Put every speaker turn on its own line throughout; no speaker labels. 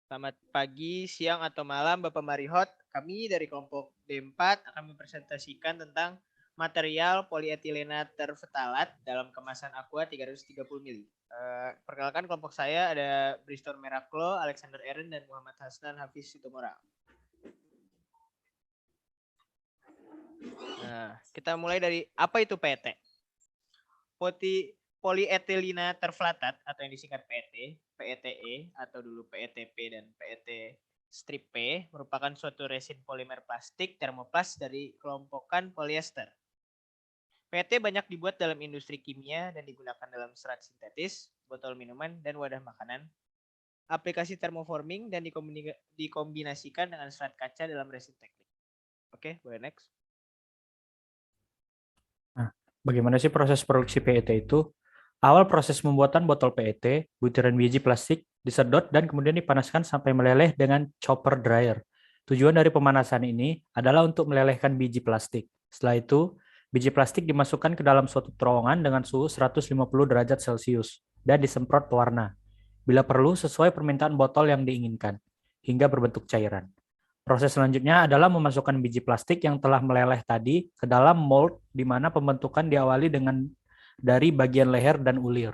Selamat pagi, siang, atau malam Bapak Marihot. Kami dari kelompok D4 akan mempresentasikan tentang material polietilena terftalat dalam kemasan aqua 330 ml. Perkenalkan kelompok saya ada Bristol Meraklo, Alexander Eren, dan Muhammad Hasnan Hafiz Situmorang. Nah, kita mulai dari apa itu PET? Polietilena terflatat atau yang disingkat PET, PETE atau dulu PETP dan PET strip P merupakan suatu resin polimer plastik termoplas dari kelompokan polyester. PET banyak dibuat dalam industri kimia dan digunakan dalam serat sintetis, botol minuman, dan wadah makanan. Aplikasi thermoforming dan dikombinasikan dengan serat kaca dalam resin teknik. Oke, boleh next.
Nah, bagaimana sih proses produksi PET itu? Awal proses pembuatan botol PET, butiran biji plastik disedot dan kemudian dipanaskan sampai meleleh dengan chopper dryer. Tujuan dari pemanasan ini adalah untuk melelehkan biji plastik. Setelah itu, biji plastik dimasukkan ke dalam suatu terowongan dengan suhu 150 derajat Celcius dan disemprot pewarna. Bila perlu, sesuai permintaan botol yang diinginkan, hingga berbentuk cairan. Proses selanjutnya adalah memasukkan biji plastik yang telah meleleh tadi ke dalam mold di mana pembentukan diawali dari bagian leher dan ulir.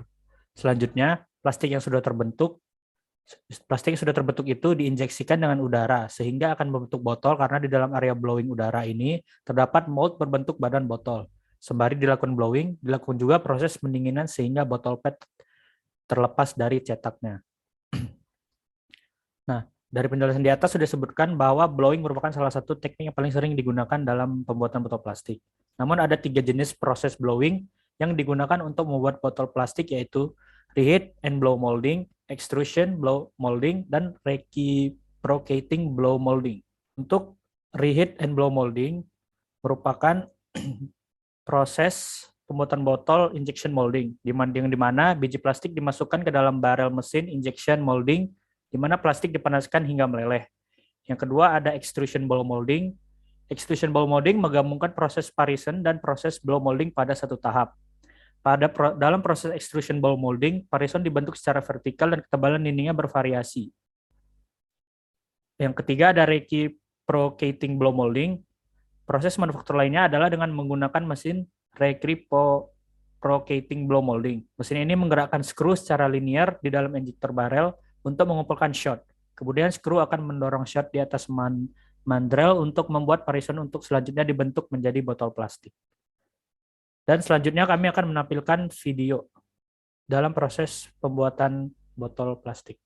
Selanjutnya, plastik yang sudah terbentuk itu diinjeksikan dengan udara sehingga akan membentuk botol karena di dalam area blowing udara ini terdapat mold berbentuk badan botol. Sembari dilakukan blowing, dilakukan juga proses pendinginan sehingga botol PET terlepas dari cetaknya. Nah, dari penjelasan di atas sudah disebutkan bahwa blowing merupakan salah satu teknik yang paling sering digunakan dalam pembuatan botol plastik. Namun ada 3 jenis proses blowing yang digunakan untuk membuat botol plastik, yaitu reheat and blow molding, extrusion blow molding, dan reciprocating blow molding. Untuk reheat and blow molding merupakan proses pembuatan botol injection molding, di mana biji plastik dimasukkan ke dalam barel mesin injection molding, di mana plastik dipanaskan hingga meleleh. Yang kedua ada extrusion blow molding. Extrusion blow molding menggabungkan proses parison dan proses blow molding pada satu tahap. Dalam proses extrusion blow molding, parison dibentuk secara vertikal dan ketebalan dindingnya bervariasi. Yang ketiga ada reciprocating blow molding. Proses manufaktur lainnya adalah dengan menggunakan mesin reciprocating blow molding. Mesin ini menggerakkan skru secara linear di dalam injektor barel untuk mengumpulkan shot. Kemudian skru akan mendorong shot di atas mandrel untuk membuat parison untuk selanjutnya dibentuk menjadi botol plastik. Dan selanjutnya kami akan menampilkan video dalam proses pembuatan botol plastik.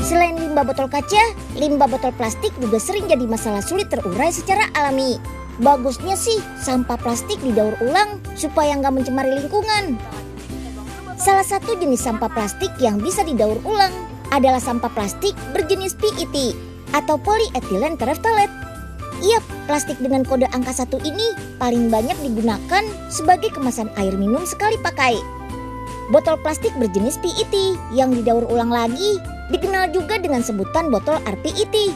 Selain limbah botol kaca, limbah botol plastik juga sering jadi masalah sulit terurai secara alami. Bagusnya sih sampah plastik didaur ulang supaya nggak mencemari lingkungan. Salah satu jenis sampah plastik yang bisa didaur ulang adalah sampah plastik berjenis PET atau polyethylene terephthalate. Yap, plastik dengan kode angka 1 ini paling banyak digunakan sebagai kemasan air minum sekali pakai. Botol plastik berjenis PET yang didaur ulang lagi dikenal juga dengan sebutan botol rPET.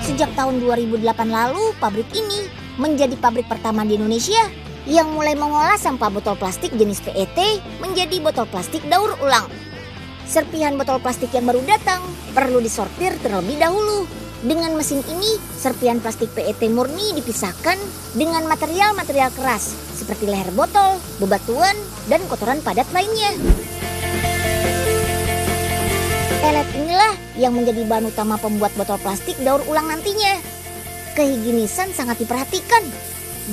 Sejak tahun 2008 lalu, pabrik ini menjadi pabrik pertama di Indonesia yang mulai mengolah sampah botol plastik jenis PET menjadi botol plastik daur ulang. Serpihan botol plastik yang baru datang perlu disortir terlebih dahulu. Dengan mesin ini, serpihan plastik PET murni dipisahkan dengan material-material keras seperti leher botol, bebatuan, dan kotoran padat lainnya. Pelet inilah yang menjadi bahan utama pembuat botol plastik daur ulang nantinya. Kehigienisan sangat diperhatikan.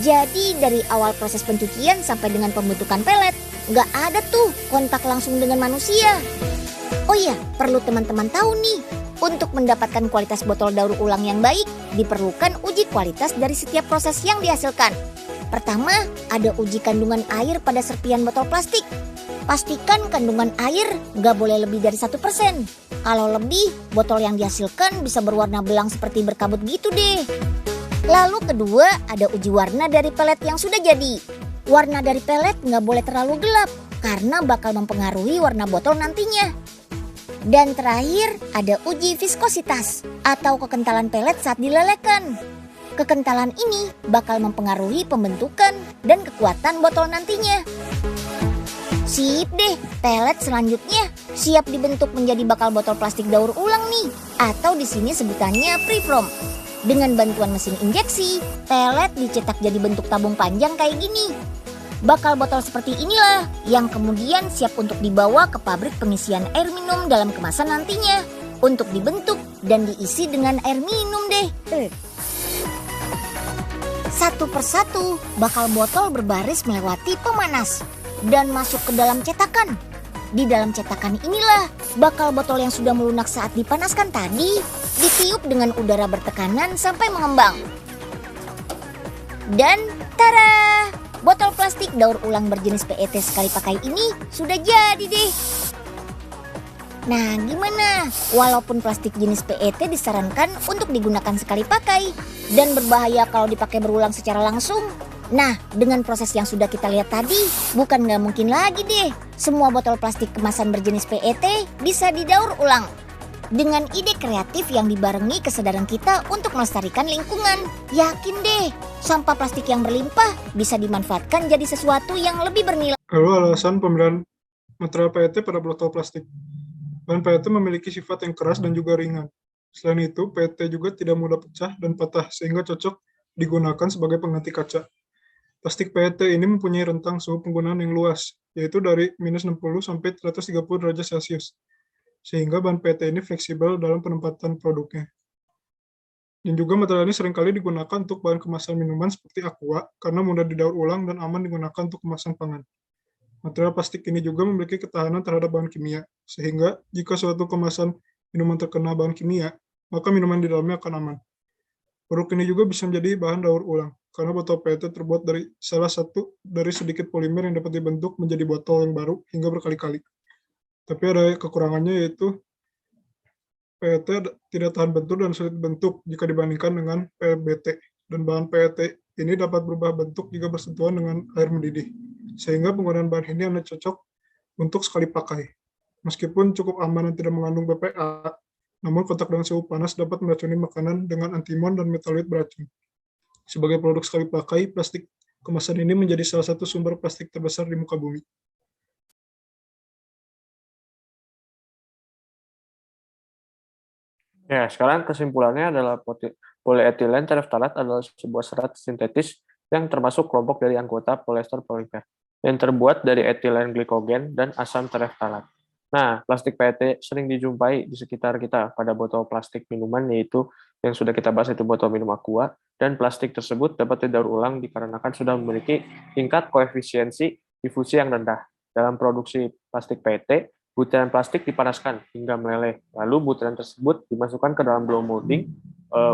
Jadi dari awal proses pencucian sampai dengan pembentukan pelet, nggak ada tuh kontak langsung dengan manusia. Oh iya, perlu teman-teman tahu nih, untuk mendapatkan kualitas botol daur ulang yang baik, diperlukan uji kualitas dari setiap proses yang dihasilkan. Pertama, ada uji kandungan air pada serpihan botol plastik. Pastikan kandungan air nggak boleh lebih dari 1%. Kalau lebih, botol yang dihasilkan bisa berwarna belang seperti berkabut gitu deh. Lalu kedua, ada uji warna dari pelet yang sudah jadi. Warna dari pelet nggak boleh terlalu gelap, karena bakal mempengaruhi warna botol nantinya. Dan terakhir, ada uji viskositas atau kekentalan pelet saat dilelehkan. Kekentalan ini bakal mempengaruhi pembentukan dan kekuatan botol nantinya. Sip deh, pelet selanjutnya siap dibentuk menjadi bakal botol plastik daur ulang nih, atau di sini sebutannya preform. Dengan bantuan mesin injeksi, pelet dicetak jadi bentuk tabung panjang kayak gini. Bakal botol seperti inilah yang kemudian siap untuk dibawa ke pabrik pengisian air minum dalam kemasan nantinya untuk dibentuk dan diisi dengan air minum deh. Satu persatu, bakal botol berbaris melewati pemanas dan masuk ke dalam cetakan. Di dalam cetakan inilah bakal botol yang sudah melunak saat dipanaskan tadi ditiup dengan udara bertekanan sampai mengembang. Dan tara, botol plastik daur ulang berjenis PET sekali pakai ini sudah jadi deh. Nah, gimana? Walaupun plastik jenis PET disarankan untuk digunakan sekali pakai dan berbahaya kalau dipakai berulang secara langsung. Nah, dengan proses yang sudah kita lihat tadi, bukan nggak mungkin lagi deh semua botol plastik kemasan berjenis PET bisa didaur ulang. Dengan ide kreatif yang dibarengi kesadaran kita untuk melestarikan lingkungan, yakin deh sampah plastik yang berlimpah bisa dimanfaatkan jadi sesuatu yang lebih bernilai.
Lalu alasan pemilihan material PET pada botol plastik. Bahan PET memiliki sifat yang keras dan juga ringan. Selain itu, PET juga tidak mudah pecah dan patah sehingga cocok digunakan sebagai pengganti kaca. Plastik PET ini mempunyai rentang suhu penggunaan yang luas, yaitu dari -60 sampai 130 derajat Celcius, sehingga bahan PET ini fleksibel dalam penempatan produknya. Dan juga material ini seringkali digunakan untuk bahan kemasan minuman seperti aqua, karena mudah didaur ulang dan aman digunakan untuk kemasan pangan. Material plastik ini juga memiliki ketahanan terhadap bahan kimia, sehingga jika suatu kemasan minuman terkena bahan kimia, maka minuman di dalamnya akan aman. Produk ini juga bisa menjadi bahan daur ulang, karena botol PET terbuat dari salah satu dari sedikit polimer yang dapat dibentuk menjadi botol yang baru hingga berkali-kali. Tapi ada kekurangannya, yaitu PET tidak tahan bentuk dan sulit dibentuk jika dibandingkan dengan PBT. Dan bahan PET ini dapat berubah bentuk jika bersentuhan dengan air mendidih, sehingga penggunaan bahan ini hanya cocok untuk sekali pakai. Meskipun cukup aman dan tidak mengandung BPA, namun kontak dengan suhu panas dapat meracuni makanan dengan antimon dan metaloid beracun. Sebagai produk sekali pakai, plastik kemasan ini menjadi salah satu sumber plastik terbesar di muka bumi.
Ya, sekarang kesimpulannya adalah polyethylene tereftalat adalah sebuah serat sintetis yang termasuk kelompok dari anggota polyester polimer yang terbuat dari etilen glikogen dan asam tereftalat. Nah, plastik PET sering dijumpai di sekitar kita pada botol plastik minuman, yaitu yang sudah kita bahas itu botol minum aqua, dan plastik tersebut dapat didaur ulang dikarenakan sudah memiliki tingkat koefisiensi difusi yang rendah. Dalam produksi plastik PET, butiran plastik dipanaskan hingga meleleh. Lalu butiran tersebut dimasukkan ke dalam blow molding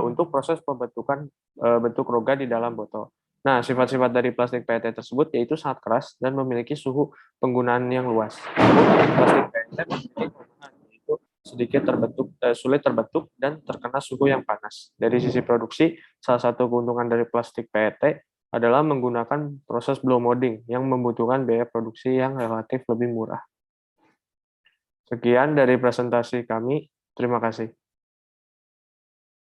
untuk proses pembentukan bentuk roga di dalam botol. Nah, sifat-sifat dari plastik PET tersebut yaitu sangat keras dan memiliki suhu penggunaan yang luas. Plastik PET memiliki kelemahan, yaitu sedikit sulit terbentuk dan terkena suhu yang panas. Dari sisi produksi, salah satu keuntungan dari plastik PET adalah menggunakan proses blow molding yang membutuhkan biaya produksi yang relatif lebih murah. Sekian dari presentasi kami. Terima kasih.